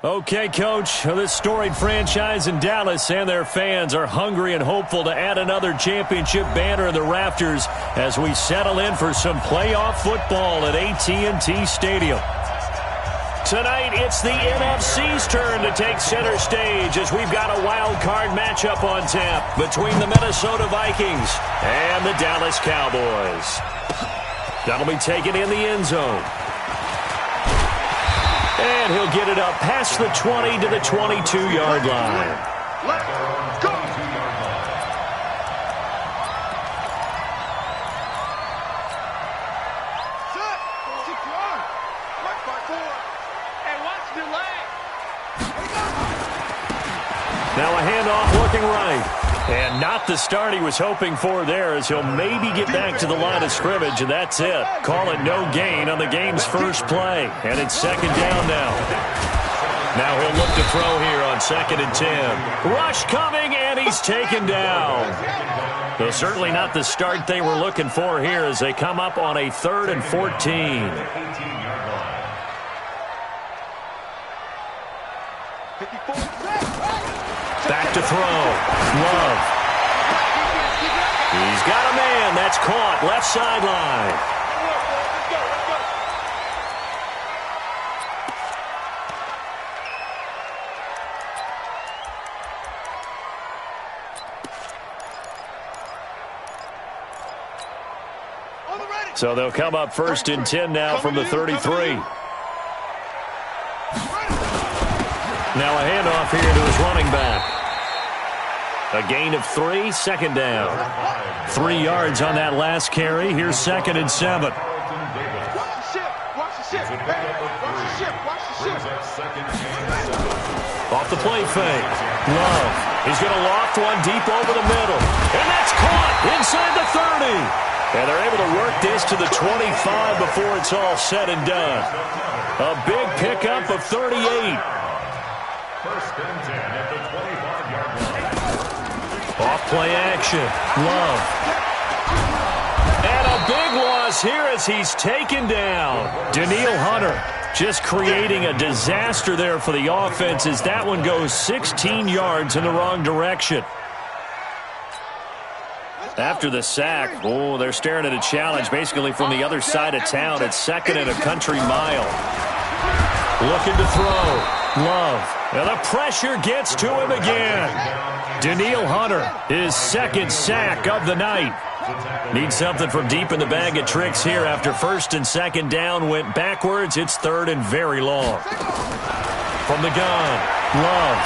Okay, Coach, this storied franchise in Dallas and their fans are hungry and hopeful to add another championship banner in the rafters as we settle in for some playoff football at AT&T Stadium. Tonight, it's the NFC's turn to take center stage as we've got a wild card matchup on tap between the Minnesota Vikings and the Dallas Cowboys. That'll be taken in the end zone. And he'll get it up past the 20 to the 22-yard line. Let's go! Set! 6 yards! Right by 4. And watch the delay! Now a handoff looking right. And not the start he was hoping for there as he'll maybe get back to the line of scrimmage, and that's it. Call it no gain on the game's first play. And it's second down now. Now he'll look to throw here on 2nd and 10. Rush coming, and he's taken down. Though certainly not the start they were looking for here as they come up on a 3rd and 14. 54. Back to throw. Love. He's got a man. That's caught. Left sideline. So they'll come up 1st and 10 now from the 33. Now a handoff here to his running back. A gain of 3, second down. 3 yards on that last carry. Here's 2nd and 7. Watch the ship. Watch the ship. Hey, watch the ship. Watch the ship. Off the play fake. Love. He's going to loft one deep over the middle. And that's caught inside the 30. And they're able to work this to the 25 before it's all said and done. A big pickup of 38. 1st and 10 at the 25-yard line. Off play action. Love. And a big loss here as he's taken down. Danielle Hunter just creating a disaster there for the offense as that one goes 16 yards in the wrong direction. After the sack, they're staring at a challenge basically from the other side of town. It's 2nd and a country mile. Looking to throw. Love. And the pressure gets to him again. Danielle Hunter, his 2nd sack of the night. Needs something from deep in the bag of tricks here after 1st and 2nd down went backwards. It's 3rd and very long. From the gun, Love.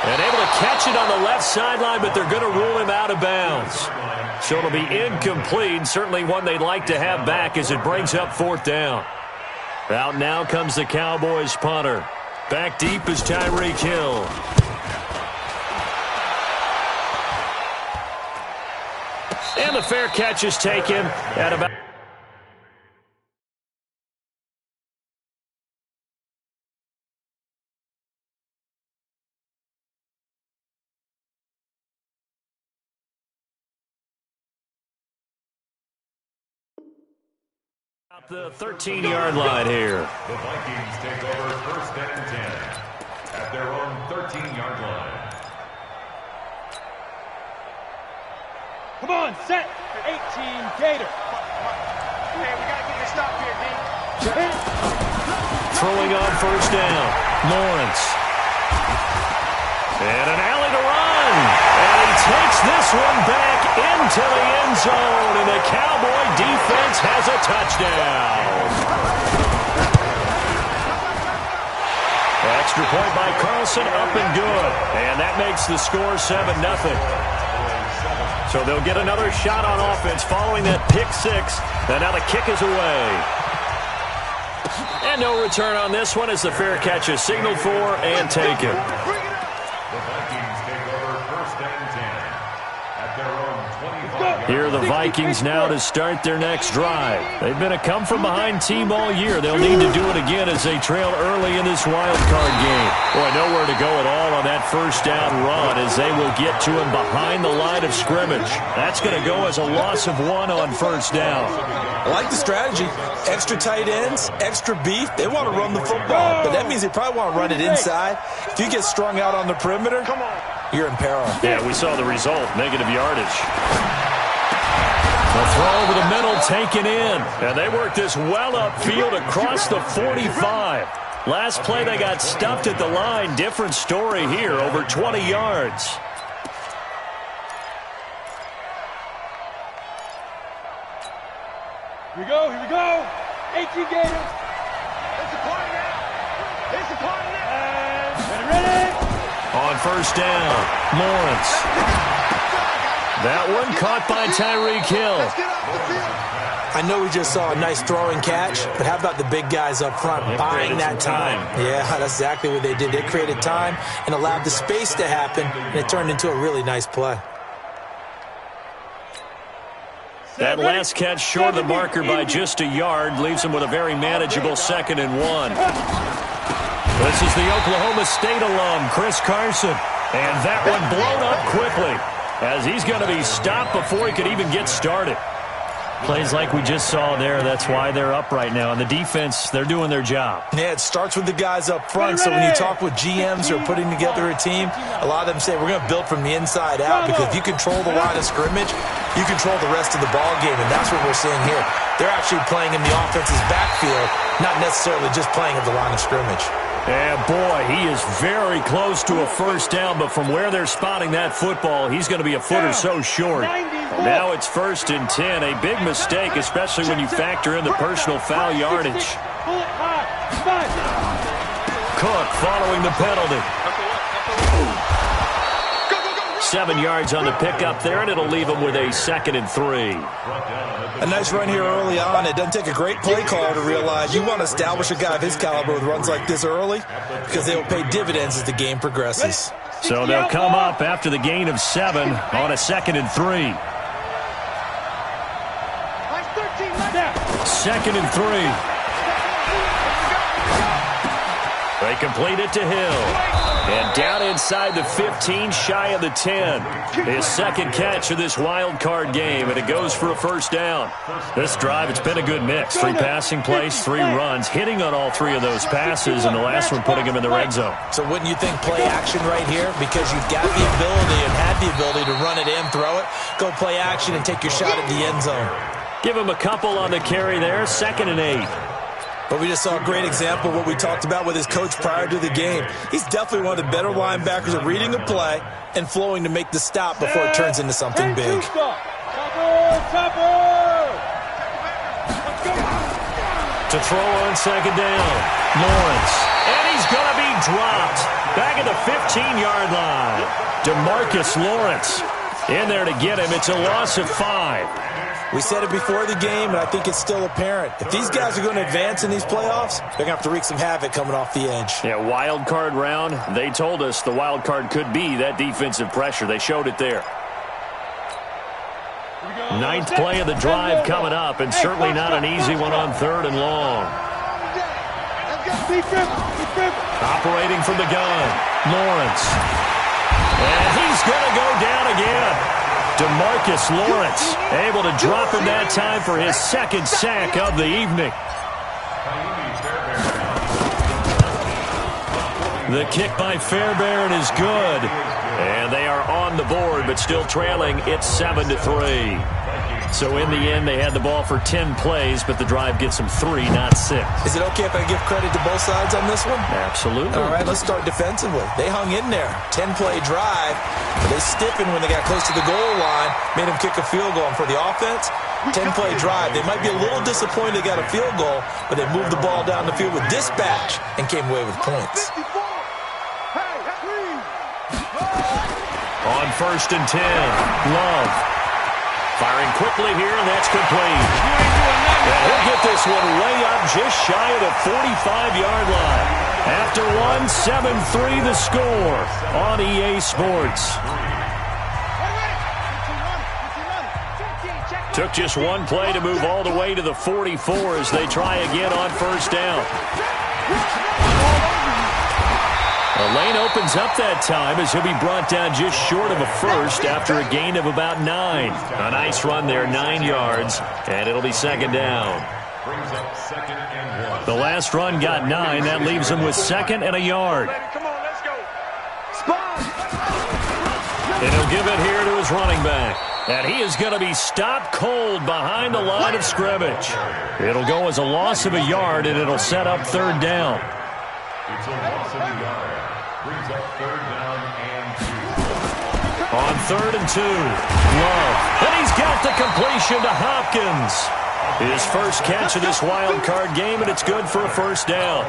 And able to catch it on the left sideline, but they're going to rule him out of bounds. So it'll be incomplete, certainly one they'd like to have back as it brings up 4th down. Out now comes the Cowboys punter. Back deep is Tyreek Hill. And the fair catch is taken at about... the 13-yard line here. The Vikings take over 1st and 10 at their own 13-yard line. Come on, set. 18, Gator. Hey, we got to get this stop here, D. Throwing on 1st down. Lawrence. And an alley to run. And he takes this one back into the end zone. And the Cowboy defense has a touchdown. Extra point by Carlson, up and good. And that makes the score 7-0. So they'll get another shot on offense following that pick 6. And now the kick is away. And no return on this one as the fair catch is signaled for and taken. The Vikings take over 1st and 10 at their own 25. Here are the Vikings now to start their next drive. They've been a come-from-behind team all year. They'll need to do it again as they trail early in this wild card game. Boy, nowhere to go at all on that first down run as they will get to him behind the line of scrimmage. That's going to go as a loss of 1 on first down. I like the strategy. Extra tight ends, extra beef. They want to run the football, but that means they probably want to run it inside. If you get strung out on the perimeter, you're in peril. Yeah, we saw the result, negative yardage. The throw over the middle taken in. And they worked this well upfield across the 45. Last play they got stuffed at the line. Different story here, over 20 yards. Here we go. 18 Gators. It's a party now. It's a party now. Ready. On first down, Lawrence. That one caught by Tyreek Hill. I know we just saw a nice throwing catch, but how about the big guys up front buying that time? Yeah, that's exactly what they did. They created time and allowed the space to happen, and it turned into a really nice play. That last catch short of the marker by just a yard leaves him with a very manageable 2nd and 1. This is the Oklahoma State alum, Chris Carson. And that one blown up quickly as he's going to be stopped before he could even get started. Plays like we just saw there, that's why they're up right now. And the defense, they're doing their job. Yeah, it starts with the guys up front. So when you talk with GMs who are putting together a team, a lot of them say we're going to build from the inside out, because if you control the line of scrimmage, you control the rest of the ball game, and that's what we're seeing here. They're actually playing in the offense's backfield, not necessarily just playing at the line of scrimmage. And boy, he is very close to a first down, but from where they're spotting that football, he's going to be a foot or so short. Now it's 1st and 10, a big mistake, especially when you factor in the personal foul yardage. Cook following the penalty. 7 yards on the pickup there, and it'll leave him with a 2nd and 3. A nice run here early on. It doesn't take a great play caller to realize you want to establish a guy of his caliber with runs like this early, because they will pay dividends as the game progresses. So they'll come up after the gain of 7 on a 2nd and 3. 2nd and 3. They complete it to Hill. And down inside the 15, shy of the 10. His 2nd catch of this wild card game, and it goes for a first down. This drive, it's been a good mix. 3 passing plays, 3 runs, hitting on all 3 of those passes, and the last one putting him in the red zone. So wouldn't you think play action right here? Because you've got the ability and had the ability to run it and throw it. Go play action and take your shot at the end zone. Give him a couple on the carry there, 2nd and 8. But we just saw a great example of what we talked about with his coach prior to the game. He's definitely one of the better linebackers at reading a play and flowing to make the stop before it turns into something big. To throw on 2nd down, Lawrence. And he's going to be dropped back at the 15-yard line. DeMarcus Lawrence in there to get him. It's a loss of 5. We said it before the game, and I think it's still apparent. If these guys are going to advance in these playoffs, they're going to have to wreak some havoc coming off the edge. Yeah, wild card round. They told us the wild card could be that defensive pressure. They showed it there. 9th play of the drive coming up, and certainly not an easy one on 3rd and long. Operating from the gun, Lawrence. And he's going to go down again. DeMarcus Lawrence able to drop him that time for his 2nd sack of the evening. The kick by Fairbairn is good. And they are on the board, but still trailing. It's 7-3. So in the end, they had the ball for 10 plays, but the drive gets them 3, not 6. Is it okay if I give credit to both sides on this one? Absolutely. All right, let's start defensively. They hung in there. 10-play drive. They stiffened when they got close to the goal line, made them kick a field goal. And for the offense, 10-play drive. They might be a little disappointed they got a field goal, but they moved the ball down the field with dispatch and came away with points. On 1st and 10, Love. Firing quickly here, and that's complete. And he'll get this one way up just shy of the 45-yard line. After one, 7-3 the score on EA Sports. Took just one play to move all the way to the 44 as they try again on first down. The lane opens up that time as he'll be brought down just short of a first after a gain of about 9. A nice run there, 9 yards, and it'll be second down. The last run got 9. That leaves him with second and a yard. And he'll give it here to his running back. And he is going to be stopped cold behind the line of scrimmage. It'll go as a loss of a yard, and it'll set up third down. It's a loss of a yard. Brings up third down and 2. On 3rd and 2, Love. And he's got the completion to Hopkins. His first catch of this wild card game, and it's good for a first down.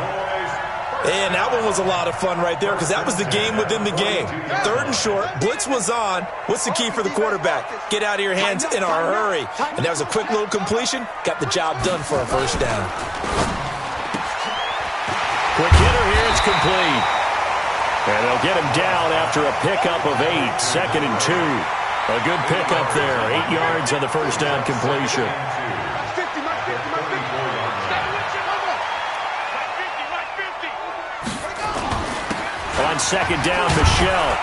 And that one was a lot of fun right there because that was the game within the game. 3rd and short, blitz was on. What's the key for the quarterback? Get out of your hands in a hurry. And that was a quick little completion. Got the job done for a first down. Quick hitter here, it's complete. And they'll get him down after a pickup of 8, 2nd and 2. A good pickup there, 8 yards on the first down completion. On second down, Michelle.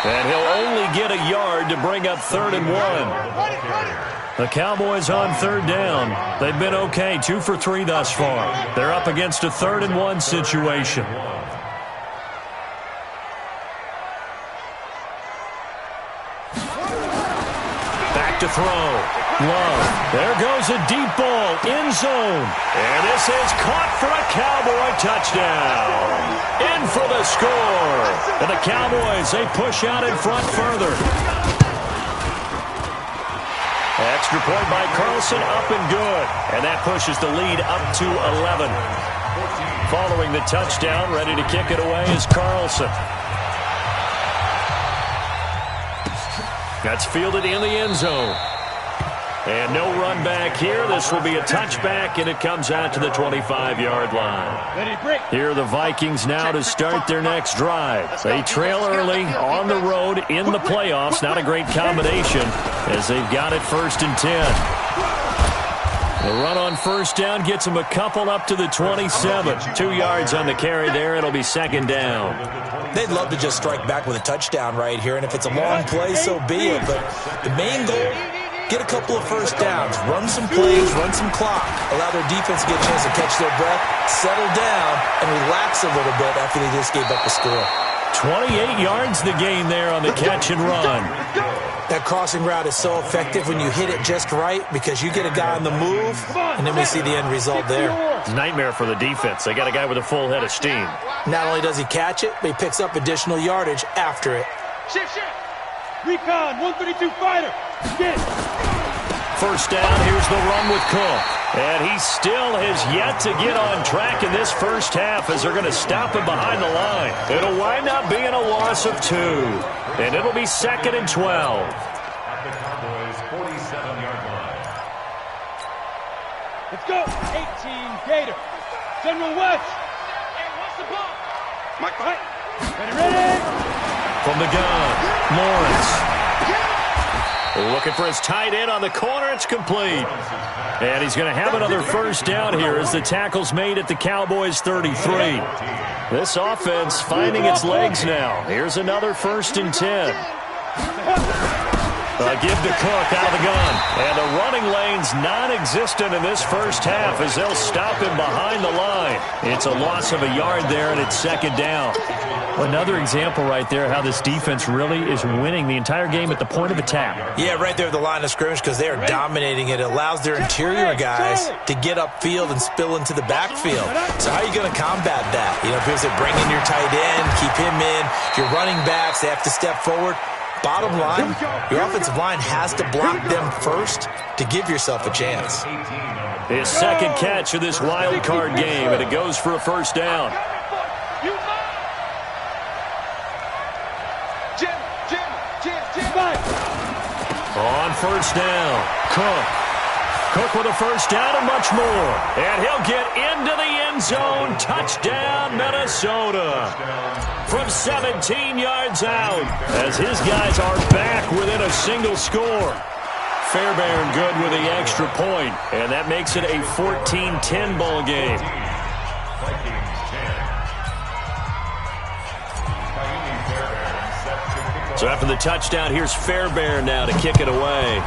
And he'll only get a yard to bring up 3rd and 1. The Cowboys on 3rd down. They've been okay, 2 for 3 thus far. They're up against a 3rd and 1 situation. Back to throw. Love. There goes a deep ball, end zone. And this is caught for a Cowboy touchdown. In for the score. And the Cowboys, they push out in front further. Extra point by Carlson, up and good. And that pushes the lead up to 11. Following the touchdown, ready to kick it away is Carlson. That's fielded in the end zone. And no run back here. This will be a touchback, and it comes out to the 25-yard line. Here are the Vikings now to start their next drive. They trail early on the road in the playoffs. Not a great combination as they've got it 1st and 10. The run on first down gets them a couple up to the 27. 2 yards on the carry there. It'll be second down. They'd love to just strike back with a touchdown right here, and if it's a long play, so be it. But the main goal, get a couple of first downs, run some plays, run some clock, allow their defense to get a chance to catch their breath, settle down, and relax a little bit after they just gave up a score. 28 yards the gain there on the catch and run. That crossing route is so effective when you hit it just right because you get a guy on the move, and then we see the end result there. It's a nightmare for the defense. They got a guy with a full head of steam. Not only does he catch it, but he picks up additional yardage after it. Shift. Recon, 132 fighter. Get. First down, here's the run with Cook. And he still has yet to get on track in this first half as they're going to stop him behind the line. It'll wind up being a loss of 2. And it'll be 2nd and 12. At the Cowboys' 47-yard line. Let's go. 18 Gator. General West. Hey, what's the ball? Mike, right. Ready. From the gun, Lawrence. Looking for his tight end on the corner. It's complete. And he's going to have another first down here as the tackle's made at the Cowboys' 33. This offense finding its legs now. Here's another 1st and 10. Give to Cook out of the gun. And the running lane's non-existent in this first half as they'll stop him behind the line. It's a loss of a yard there, and it's second down. Another example right there how this defense really is winning the entire game at the point of attack. Yeah, right there at the line of scrimmage because they are dominating it. It allows their interior guys to get upfield and spill into the backfield. So how are you going to combat that? You know, people say bring in your tight end, keep him in. Your running backs, they have to step forward. Bottom line, your offensive line has to block them first to give yourself a chance. His second catch of this wild card game, and it goes for a first down. On first down, Cook with a first down and much more. And he'll get into the end zone. Touchdown, Minnesota. From 17 yards out as his guys are back within a single score. Fairbairn good with the extra point, and that makes it a 14-10 ball game. So after the touchdown, here's Fairbairn now to kick it away.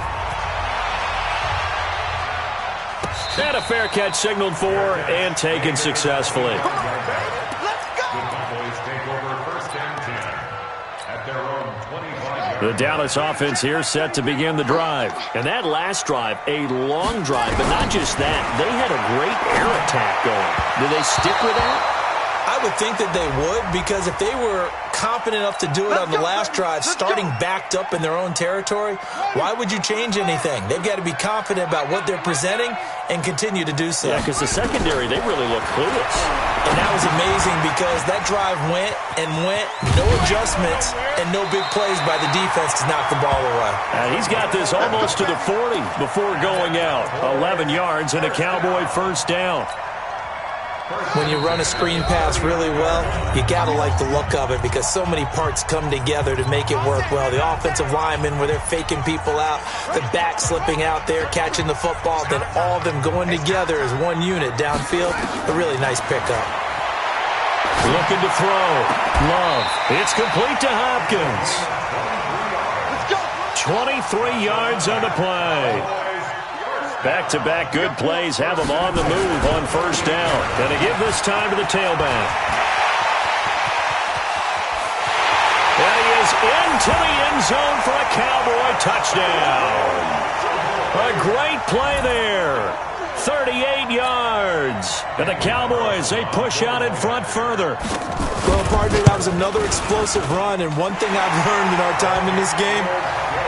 And a fair catch signaled for and taken successfully. The Dallas offense here set to begin the drive. And that last drive, a long drive, but not just that. They had a great air attack going. Do they stick with that? I would think that they would, because if they were confident enough to do it on the last drive, starting backed up in their own territory, why would you change anything? They've got to be confident about what they're presenting and continue to do so. Yeah, because the secondary, they really look clueless. And that was amazing because that drive went and went, no adjustments and no big plays by the defense to knock the ball away. And he's got this almost to the 40 before going out. 11 yards and a Cowboy first down. When you run a screen pass really well, you got to like the look of it because so many parts come together to make it work well. The offensive linemen, where they're faking people out, the back slipping out there, catching the football, then all of them going together as one unit downfield. A really nice pickup. Looking to throw. Love. It's complete to Hopkins. 23 yards on the play. Back-to-back good plays have them on the move on first down. Going to give this time to the tailback. And he is into the end zone for a Cowboy touchdown. A great play there. 38 yards. And the Cowboys, they push out in front further. Well, partner, that was another explosive run. And one thing I've learned in our time in this game,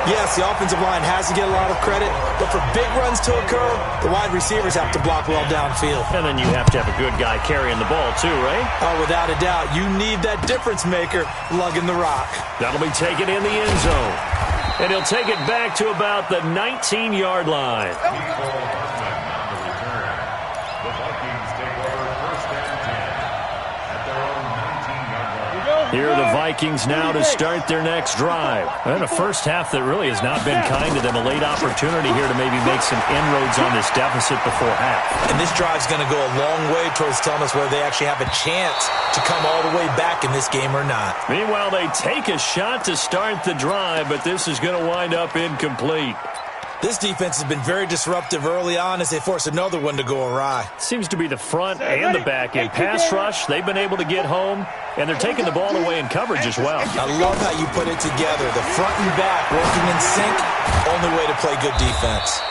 yes, the offensive line has to get a lot of credit, but for big runs to occur, the wide receivers have to block well downfield. And then you have to have a good guy carrying the ball too, right? Oh, without a doubt. You need that difference maker lugging the rock. That'll be taken in the end zone. And he'll take it back to about the 19-yard line. Here are the Vikings now to start their next drive. And a first half that really has not been kind to them. A late opportunity here to maybe make some inroads on this deficit before half. And this drive's going to go a long way towards telling us whether they actually have a chance to come all the way back in this game or not. Meanwhile, they take a shot to start the drive, but this is going to wind up incomplete. This defense has been very disruptive early on as they force another one to go awry. Seems to be the front and the back end. Pass rush, they've been able to get home, and they're taking the ball away in coverage as well. I love how you put it together. The front and back working in sync, only way to play good defense.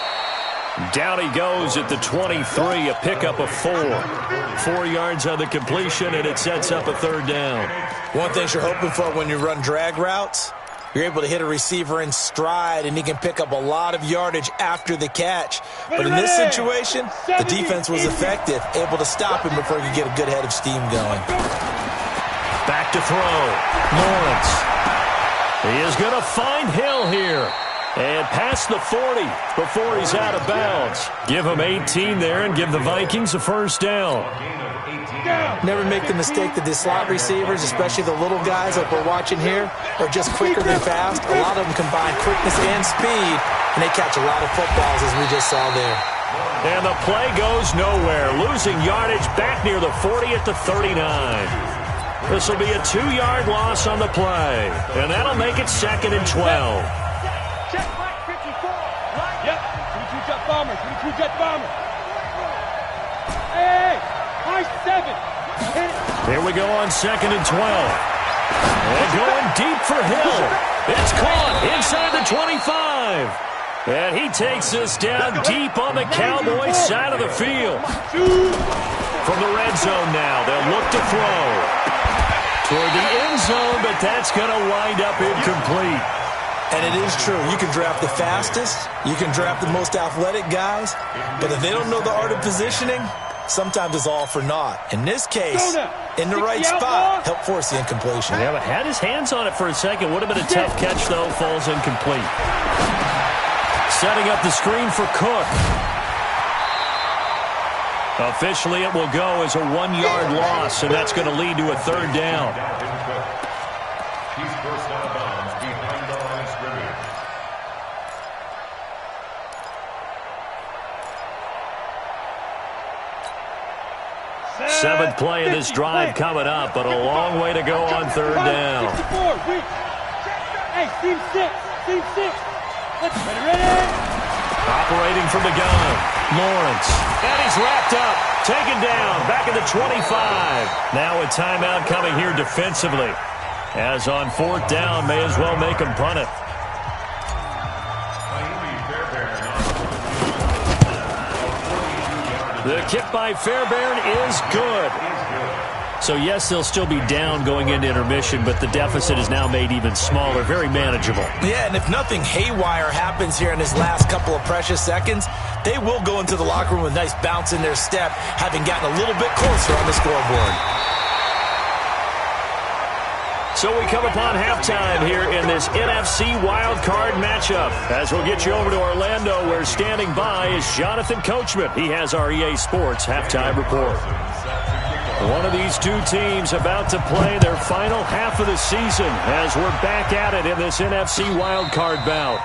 Down he goes at the 23, a pickup of 4. 4 yards on the completion, and it sets up a third down. One thing you're hoping for when you run drag routes, you're able to hit a receiver in stride, and he can pick up a lot of yardage after the catch. But in this situation, the defense was effective, able to stop him before he could get a good head of steam going. Back to throw. Lawrence. He is going to find Hill here. And past the 40 before he's out of bounds. Give him 18 there and give the Vikings a first down. Never make the mistake that the slot receivers, especially the little guys like we're watching here, are just quicker than fast. A lot of them combine quickness and speed, and they catch a lot of footballs, as we just saw there. And the play goes nowhere. Losing yardage back near the 40 at the 39. This will be a 2-yard loss on the play, and that'll make it 2nd and 12. Check back 54. Yep. 22 jet bomber. 22 jet bomber. Hey, high 7. Here we go on 2nd and 12. And going deep for Hill. It's caught inside the 25. And he takes this down deep on the Cowboys side of the field. From the red zone now, they'll look to throw. Toward the end zone, but that's going to wind up incomplete. And it is true. You can draft the fastest. You can draft the most athletic guys. But if they don't know the art of positioning, sometimes it's all for naught. In this case, in the right spot, help force the incompletion. Yeah, but had his hands on it for a second. Would have been a tough catch, though. Falls incomplete. Setting up the screen for Cook. Officially, it will go as a 1-yard loss, and that's going to lead to a third down. He's first out of bounds behind the line of scrimmage. Seventh play of this drive coming up, but a long way to go on third down. Hey, team six. Let's ready. Operating from the gun, Lawrence. And he's wrapped up, taken down, back at the 25. Now a timeout coming here defensively. As on fourth down, may as well make him punt it. The kick by Fairbairn is good. So, yes, they'll still be down going into intermission, but the deficit is now made even smaller, very manageable. Yeah, and if nothing haywire happens here in his last couple of precious seconds, they will go into the locker room with a nice bounce in their step, having gotten a little bit closer on the scoreboard. So we come upon halftime here in this NFC wildcard matchup. As we'll get you over to Orlando, where standing by is Jonathan Coachman. He has our EA Sports halftime report. One of these two teams about to play their final half of the season as we're back at it in this NFC wildcard bout.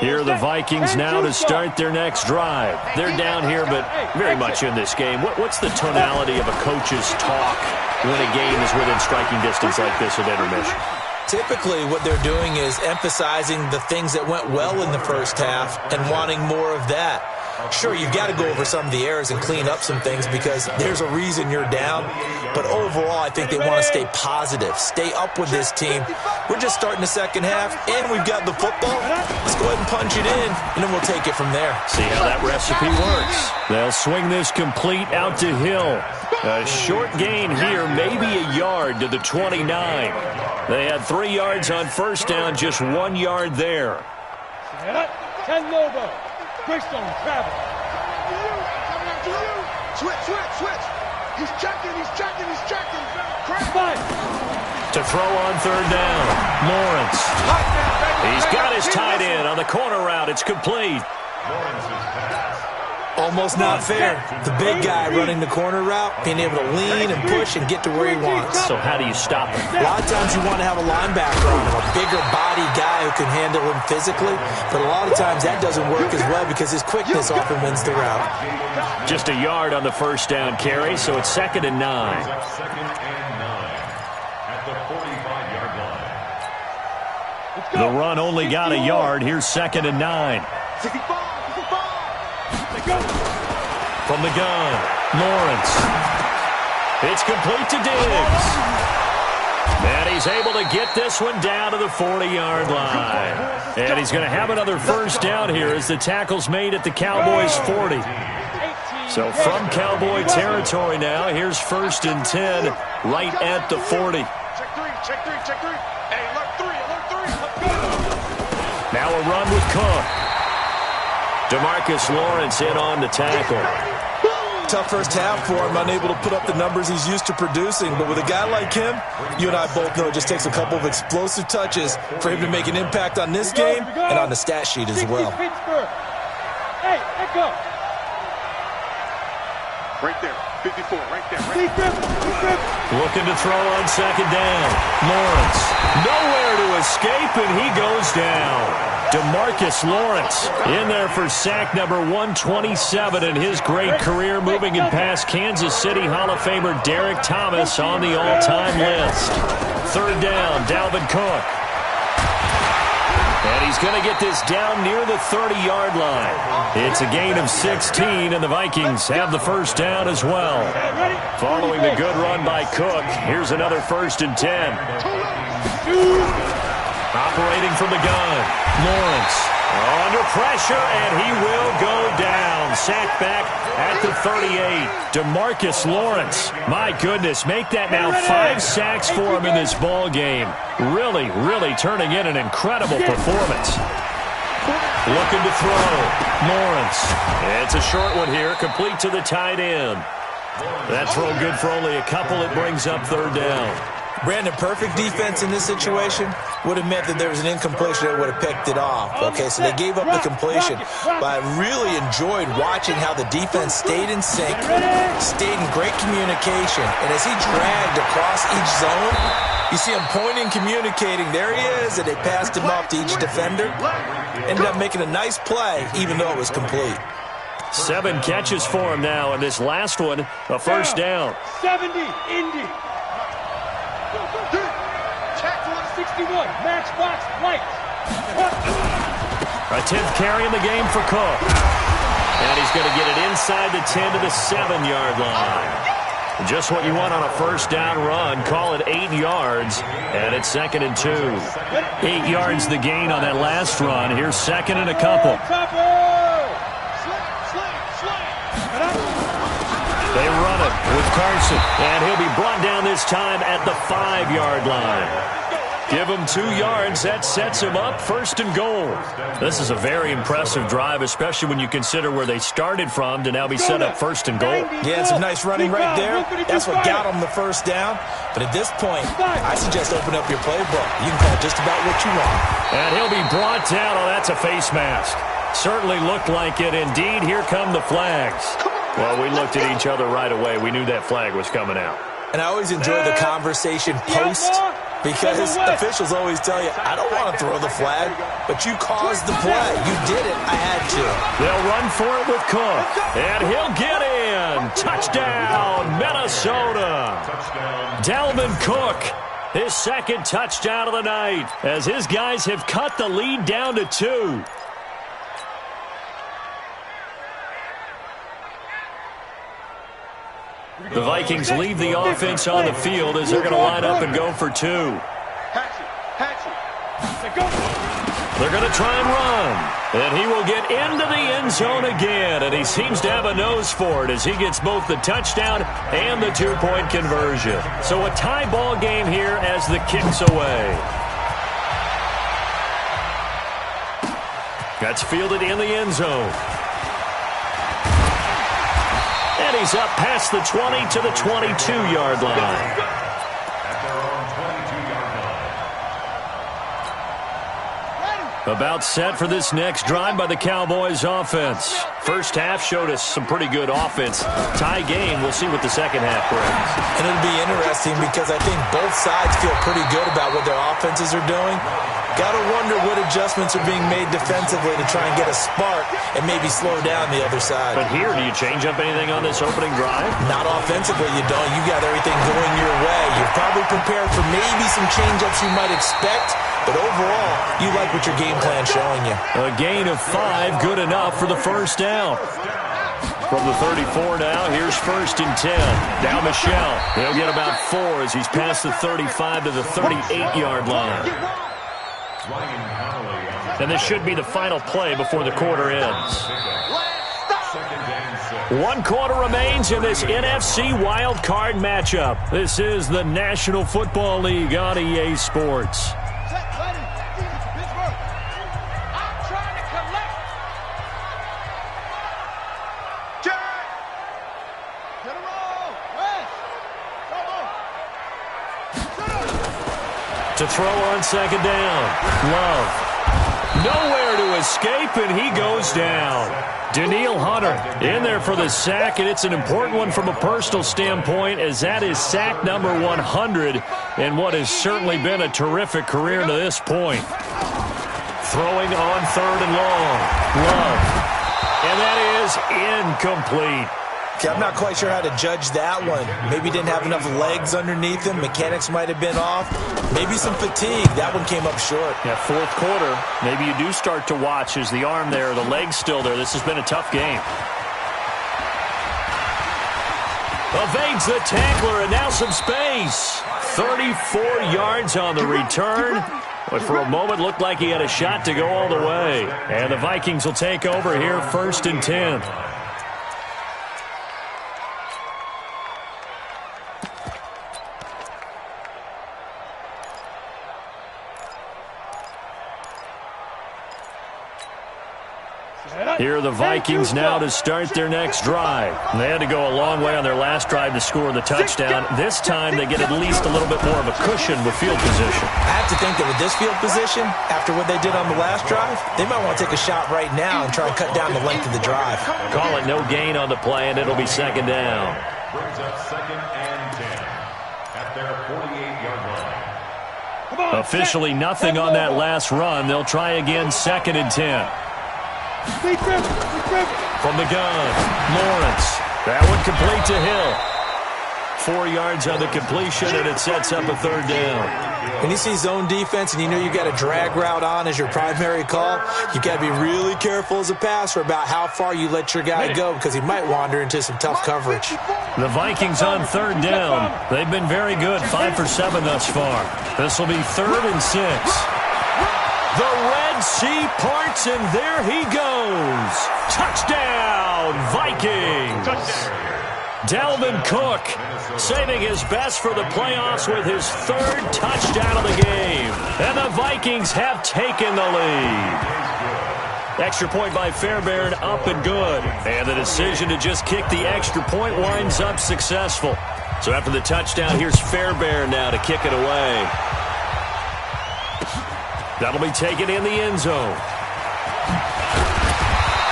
Here are the Vikings now to start their next drive. They're down here, but very much in this game. What's the tonality of a coach's talk when a game is within striking distance like this at intermission? Typically, what they're doing is emphasizing the things that went well in the first half and wanting more of that. Sure, you've got to go over some of the errors and clean up some things because there's a reason you're down. But overall, I think they want to stay positive, stay up with this team. We're just starting the second half, and we've got the football. Let's go ahead and punch it in, and then we'll take it from there. See how that recipe works. They'll swing this complete out to Hill. A short gain here, maybe a yard to the 29. They had 3 yards on first down, just 1 yard there. 10 Lobo. Greystone travel. Switch. He's checking. Five. To throw on third down, Lawrence. He's got his tight end on the corner route. It's complete. Almost not fair. The big guy running the corner route, being able to lean and push and get to where he wants. So how do you stop him? A lot of times you want to have a linebacker on him, a bigger body guy who can handle him physically, but a lot of times that doesn't work as well because his quickness often wins the route. Just a yard on the first down carry, so it's 2nd and 9. At the 45-yard line. The run only got a yard. Here's 2nd and 9. From the gun, Lawrence. It's complete to Diggs. And he's able to get this one down to the 40-yard line. And he's going to have another first down here as the tackle's made at the Cowboys' 40. So from Cowboy territory now, here's 1st and 10 right at the 40. Check three. Hey, alert three. Now a run with Cook. DeMarcus Lawrence in on the tackle. Tough first half for him, unable to put up the numbers he's used to producing. But with a guy like him, you and I both know it just takes a couple of explosive touches for him to make an impact on this game and on the stat sheet as well. Hey, Echo. Right there, 54, right there. Looking to throw on 2nd down. Lawrence, nowhere to escape, and he goes down. DeMarcus Lawrence in there for sack number 127 in his great career, moving it past Kansas City Hall of Famer Derek Thomas on the all-time list. 3rd down, Dalvin Cook. And he's going to get this down near the 30-yard line. It's a gain of 16, and the Vikings have the first down as well. Following the good run by Cook, here's another 1st and 10. Operating from the gun, Lawrence under pressure, and he will go down. Sacked back at the 38. DeMarcus Lawrence, my goodness, make that now 5 sacks for him in this ball game. Really turning in an incredible performance. Looking to throw, Lawrence. It's a short one here, complete to the tight end. That throw good for only a couple. It brings up 3rd down. Brandon, perfect defense in this situation would have meant that there was an incompletion that would have picked it off. Okay, so they gave up the completion. But I really enjoyed watching how the defense stayed in sync, stayed in great communication. And as he dragged across each zone, You see him pointing, communicating. There he is, and they passed him off to each defender. Ended up making a nice play, even though it was complete. 7 catches for him now, and this last one, a first down. 70, Indy. 61, matchbox, lights. A 10th carry in the game for Cook. And he's going to get it inside the 10 to the 7-yard line. Just what you want on a first down run. Call it 8 yards, and it's 2nd and 2. 8 yards the gain on that last run. Here's 2nd and a couple. They run it with Carson, and he'll be brought down this time at the 5-yard line. Give him 2 yards. That sets him up 1st and goal. This is a very impressive drive, especially when you consider where they started from to now be set up 1st and goal. Yeah, and some nice running right there. That's what got him the first down. But at this point, I suggest open up your playbook. You can call just about what you want. And he'll be brought down. Oh, that's a face mask. Certainly looked like it. Indeed, here come the flags. Well, we looked at each other right away. We knew that flag was coming out. And I always enjoy the conversation post, because officials always tell you, I don't want to throw the flag, but you caused the play. You did it. I had to. They'll run for it with Cook, and he'll get in. Touchdown, Minnesota. Dalvin Cook, his 2nd touchdown of the night, as his guys have cut the lead down to 2. The Vikings leave the offense on the field as they're going to line up and go for 2. They're going to try and run. And he will get into the end zone again. And he seems to have a nose for it as he gets both the touchdown and the 2-point conversion. So a tie ball game here as the kick's away. That's fielded in the end zone. And he's up past the 20 to the 22-yard line. About set for this next drive by the Cowboys offense. First half showed us some pretty good offense. Tie game, we'll see what the second half brings. And it'll be interesting because I think both sides feel pretty good about what their offenses are doing. Got to wonder what adjustments are being made defensively to try and get a spark and maybe slow down the other side. But here, do you change up anything on this opening drive? Not offensively, you don't. You got everything going your way. You're probably prepared for maybe some change-ups you might expect, but overall, you like what your game plan's showing you. A gain of 5, good enough for the first down. From the 34 now, here's 1st and 10. Now Michelle. He'll get about 4 as he's past the 35 to the 38-yard line. And this should be the final play before the quarter ends. 1 quarter remains in this NFC Wild Card matchup. This is the National Football League on EA Sports. To throw on 2nd down. Love. Nowhere to escape, and he goes down. Danielle Hunter in there for the sack, and it's an important one from a personal standpoint, as that is sack number 100 in what has certainly been a terrific career to this point. Throwing on 3rd and long. Love. And that is incomplete. Okay, I'm not quite sure how to judge that one. Maybe didn't have enough legs underneath him. Mechanics might have been off. Maybe some fatigue. That one came up short. Yeah, 4th quarter. Maybe you do start to watch. Is the arm there, the leg's still there? This has been a tough game. Evades the tackler, and now some space. 34 yards on the return. But for a moment, looked like he had a shot to go all the way. And the Vikings will take over here, 1st and 10. Here are the Vikings now to start their next drive. They had to go a long way on their last drive to score the touchdown. This time they get at least a little bit more of a cushion with field position. I have to think that with this field position, after what they did on the last drive, they might want to take a shot right now and try and cut down the length of the drive. Call it no gain on the play, and it'll be 2nd down. Brings up 2nd and 10 at their 48-yard line. Officially nothing on that last run. They'll try again, 2nd and 10. From the gun, Lawrence. That one complete to Hill. 4 yards on the completion, and it sets up a 3rd down. When you see zone defense and you know you got a drag route on as your primary call, you got to be really careful as a passer about how far you let your guy go because he might wander into some tough coverage. The Vikings on 3rd down. They've been very good, 5 for 7 thus far. This will be 3rd and 6. The Red Sea parts, and there he goes. Touchdown, Vikings. Dalvin Cook saving his best for the playoffs with his 3rd touchdown of the game. And the Vikings have taken the lead. Extra point by Fairbairn, up and good. And the decision to just kick the extra point winds up successful. So after the touchdown, here's Fairbairn now to kick it away. That'll be taken in the end zone.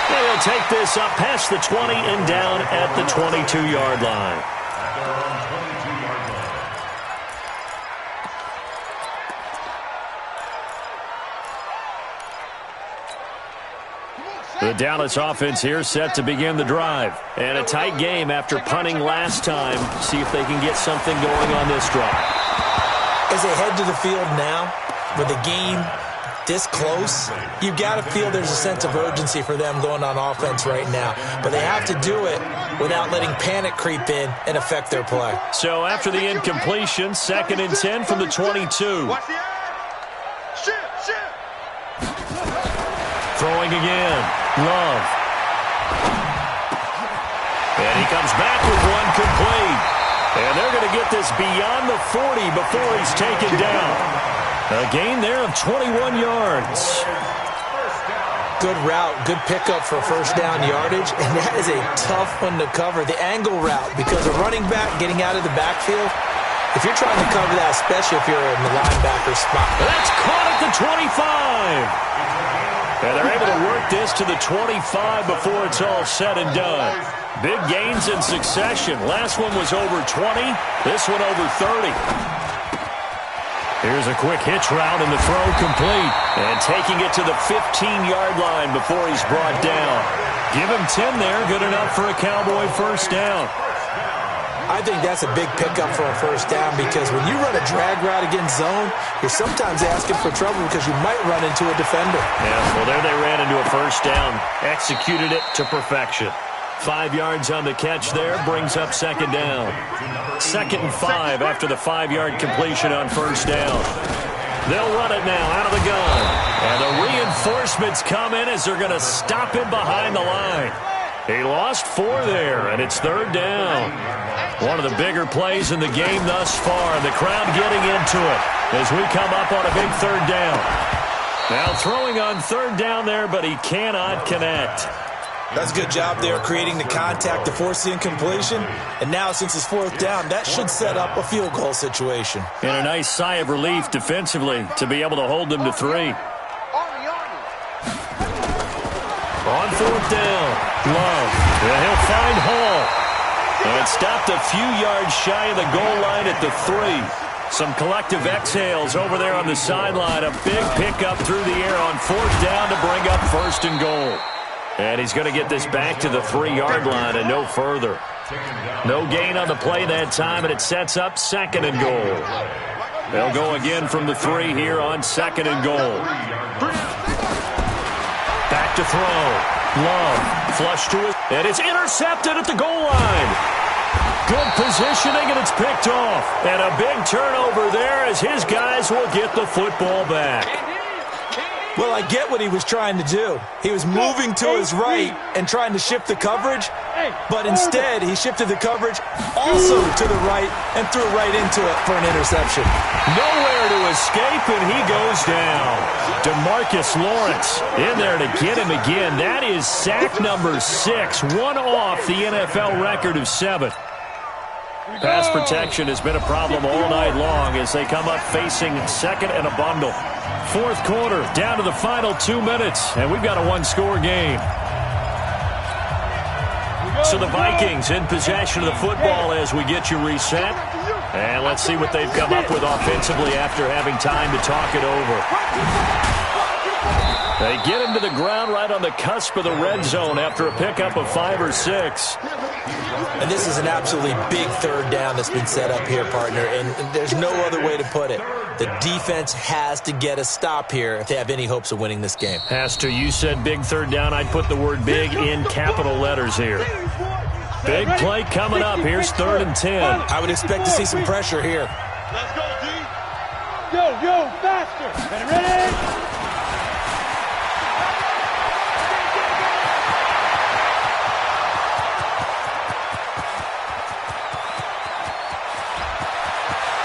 They'll take this up past the 20 and down at the 22-yard line. The Dallas offense here set to begin the drive. And a tight game after punting last time. See if they can get something going on this drive. As they head to the field now, with the game this close, you've got to feel there's a sense of urgency for them going on offense right now. But they have to do it without letting panic creep in and affect their play. So after the incompletion, 2nd and 10 from the 22. Throwing again. Love. And he comes back with one complete. And they're going to get this beyond the 40 before he's taken down. A gain there of 21 yards. Good route, good pickup for first down yardage, and that is a tough one to cover. The angle route, because a running back getting out of the backfield, if you're trying to cover that, especially if you're in the linebacker spot. That's caught at the 25. And they're able to work this to the 25 before it's all said and done. Big gains in succession. Last one was over 20. This one over 30. Here's a quick hitch route, and the throw complete. And taking it to the 15-yard line before he's brought down. Give him 10 there. Good enough for a Cowboy first down. I think that's a big pickup for a first down because when you run a drag route against zone, you're sometimes asking for trouble because you might run into a defender. Yeah, well, there they ran into a first down. Executed it to perfection. 5 yards on the catch there, brings up 2nd down. 2nd and 5 after the 5-yard completion on first down. They'll run it now out of the gun. And the reinforcements come in as they're going to stop him behind the line. He lost 4 there, and it's 3rd down. One of the bigger plays in the game thus far. The crowd getting into it as we come up on a big 3rd down. Now throwing on 3rd down there, but he cannot connect. That's a good job there creating the contact to force the incompletion. And now since it's 4th down, that should set up a field goal situation. And a nice sigh of relief defensively to be able to hold them to 3. On 4th down, Love. And he'll find Hall. And stopped a few yards shy of the goal line at the 3. Some collective exhales over there on the sideline. A big pickup through the air on 4th down to bring up 1st and goal. And he's going to get this back to the 3-yard line and no further. No gain on the play that time, and it sets up 2nd and goal. They'll go again from the 3 here on 2nd and goal. Back to throw. Love. Flush to it. And it's intercepted at the goal line. Good positioning, and it's picked off. And a big turnover there as his guys will get the football back. Well, I get what he was trying to do. He was moving to his right and trying to shift the coverage, but instead he shifted the coverage also to the right and threw right into it for an interception. Nowhere to escape, and he goes down. DeMarcus Lawrence in there to get him again. That is sack number 6, one off the NFL record of 7. Pass protection has been a problem all night long as they come up facing 2nd and a bundle. 4th quarter, down to the final 2 minutes, and we've got a 1-score game. So the Vikings in possession of the football as we get you reset. And let's see what they've come up with offensively after having time to talk it over. They get him to the ground right on the cusp of the red zone after a pickup of 5 or 6. And this is an absolutely big third down that's been set up here, partner, and there's no other way to put it. The defense has to get a stop here if they have any hopes of winning this game. Has to. You said big third down. I'd put the word big in capital letters here. Big play coming up. Here's 3rd and 10. I would expect to see some pressure here. Let's go, D. Yo, faster. Ready?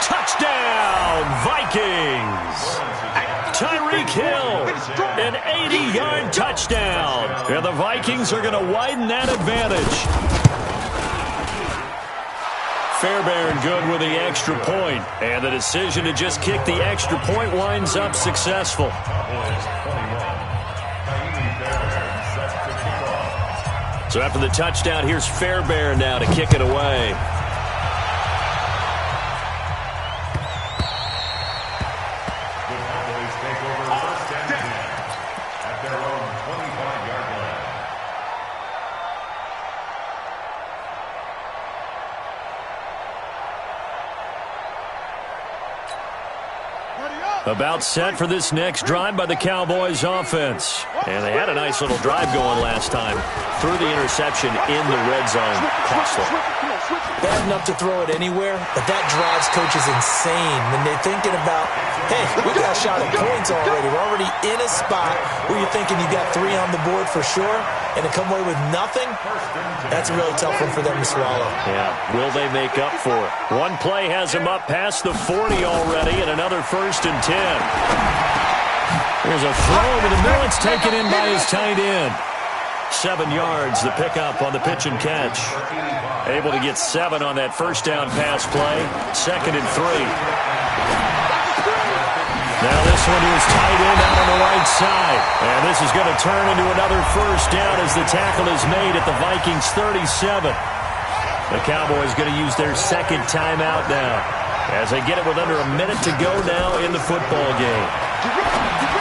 Touchdown, Vikings! Tyreek Hill, an 80-yard touchdown. And the Vikings are going to widen that advantage. Fairbairn good with the extra point. And the decision to just kick the extra point winds up successful. So after the touchdown, here's Fairbairn now to kick it away. About set for this next drive by the Cowboys offense. And they had a nice little drive going last time. Threw the interception in the red zone. Costly. Bad enough to throw it anywhere, but that drives coaches insane when they're thinking about, hey, we got a shot at points already. We're already in a spot where you're thinking you got 3 on the board for sure, and to come away with nothing, that's a really tough one for them to swallow. Yeah, will they make up for it? One play has them up past the 40 already, and another 1st and 10. There's a throw over the middle. It's taken in by his tight end. 7 yards, the pickup on the pitch and catch. Able to get 7 on that first down pass play. 2nd and 3. Now this one is tight end out on the right side. And this is going to turn into another first down as the tackle is made at the Vikings 37. The Cowboys going to use their 2nd timeout now as they get it with under a minute to go now in the football game.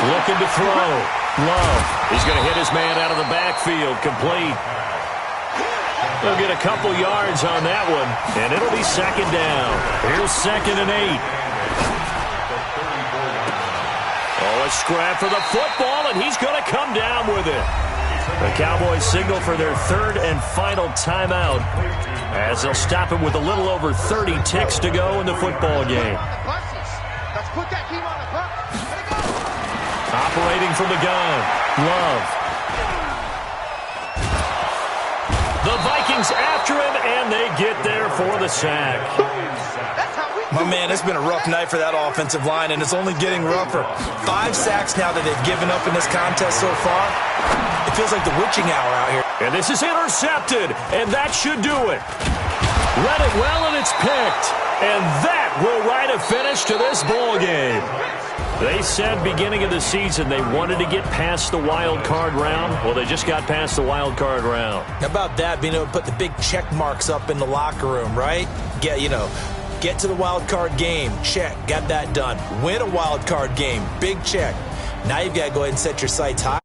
Looking to throw. Love. He's going to hit his man out of the backfield. Complete. They'll get a couple yards on that one, and it'll be 2nd down. Here's 2nd and 8. Oh, a scrap for the football, and he's going to come down with it. The Cowboys signal for their 3rd and final timeout as they'll stop it with a little over 30 ticks to go in the football game. Let's put that team on the bus. Operating from the gun. Love. The Vikings after him, and they get there for the sack. My man, it's been a rough night for that offensive line, and it's only getting rougher. 5 sacks now that they've given up in this contest so far. It feels like the witching hour out here. And this is intercepted, and that should do it. Read it well, and it's picked. And that will write a finish to this ball game. They said beginning of the season they wanted to get past the wild card round. Well, they just got past the wild card round. How about that, being able to put the big check marks up in the locker room, right? Get to the wild card game. Check. Got that done. Win a wild card game. Big check. Now you've got to go ahead and set your sights high.